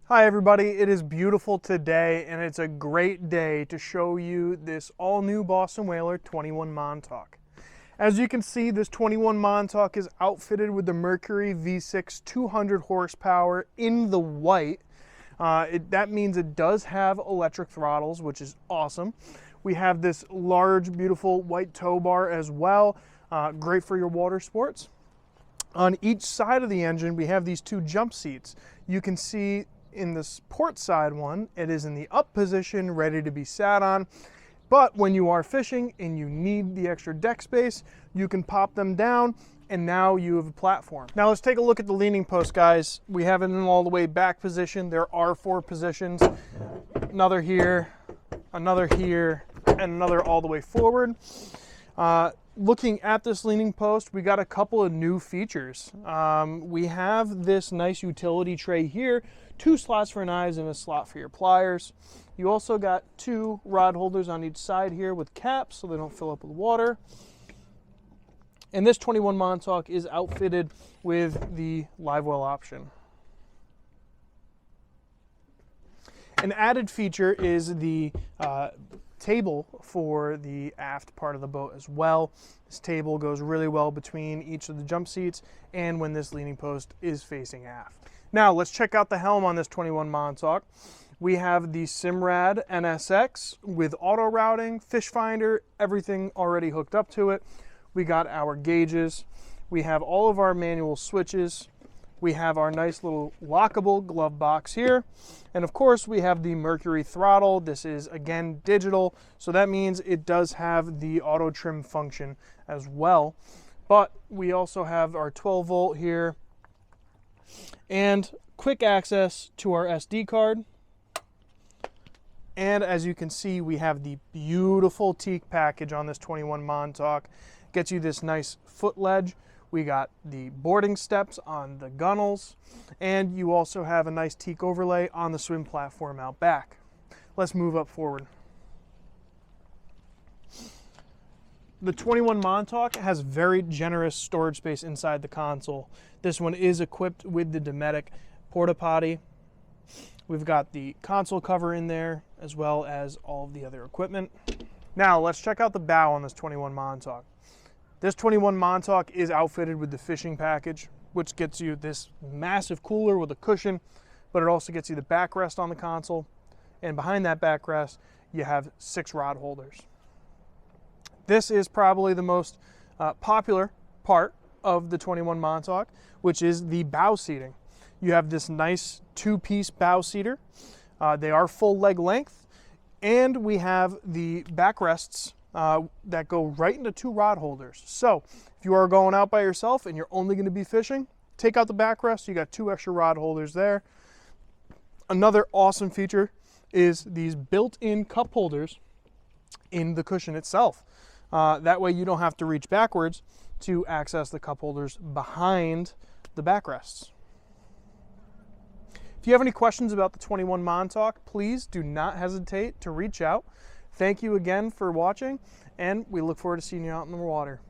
Hi everybody, it is beautiful today and it's a great day to show you this all new Boston Whaler 21 Montauk. As you can see, this 21 Montauk is outfitted with the Mercury V6 200 horsepower in the white. That means it does have electric throttles, which is awesome. We have this large, beautiful white tow bar as well, great for your water sports. On each side of the engine, we have these two jump seats. You can see in this port side one, it is in the up position, ready to be sat on. But when you are fishing and you need the extra deck space, you can pop them down and now you have a platform. Now let's take a look at the leaning post, guys. We have it in all the way back position. There are 4 positions, another here, another here, and another all the way forward. Looking at this leaning post, we got a couple of new features. We have this nice utility tray here, 2 slots for knives and a slot for your pliers. You also got 2 rod holders on each side here with caps so they don't fill up with water. And this 21 Montauk is outfitted with the live well option. An added feature is the table for the aft part of the boat as well. This table goes really well between each of the jump seats and when this leaning post is facing aft. Now let's check out the helm on this 21 Montauk. We have the Simrad NSX with auto routing, fish finder, everything already hooked up to it. We got our gauges. We have all of our manual switches. We have our nice little lockable glove box here. And of course, we have the Mercury throttle. This is, again, digital, so that means it does have the auto trim function as well. But we also have our 12-volt here and quick access to our SD card. And as you can see, we have the beautiful teak package on this 21 Montauk. Gets you this nice foot ledge. We got the boarding steps on the gunnels, and you also have a nice teak overlay on the swim platform out back. Let's move up forward. The 21 Montauk has very generous storage space inside the console. This one is equipped with the Dometic porta potty. We've got the console cover in there, as well as all of the other equipment. Now let's check out the bow on this 21 Montauk. This 21 Montauk is outfitted with the fishing package, which gets you this massive cooler with a cushion, but it also gets you the backrest on the console. And behind that backrest, you have 6 rod holders. This is probably the most popular part of the 21 Montauk, which is the bow seating. You have this nice 2-piece bow seater. They are full leg length, and we have the backrests that go right into 2 rod holders. So if you are going out by yourself and you're only going to be fishing, take out the backrest. You got 2 extra rod holders there. Another awesome feature is these built-in cup holders in the cushion itself. That way you don't have to reach backwards to access the cup holders behind the backrests. If you have any questions about the 21 Montauk, please do not hesitate to reach out. Thank you again for watching, and we look forward to seeing you out in the water.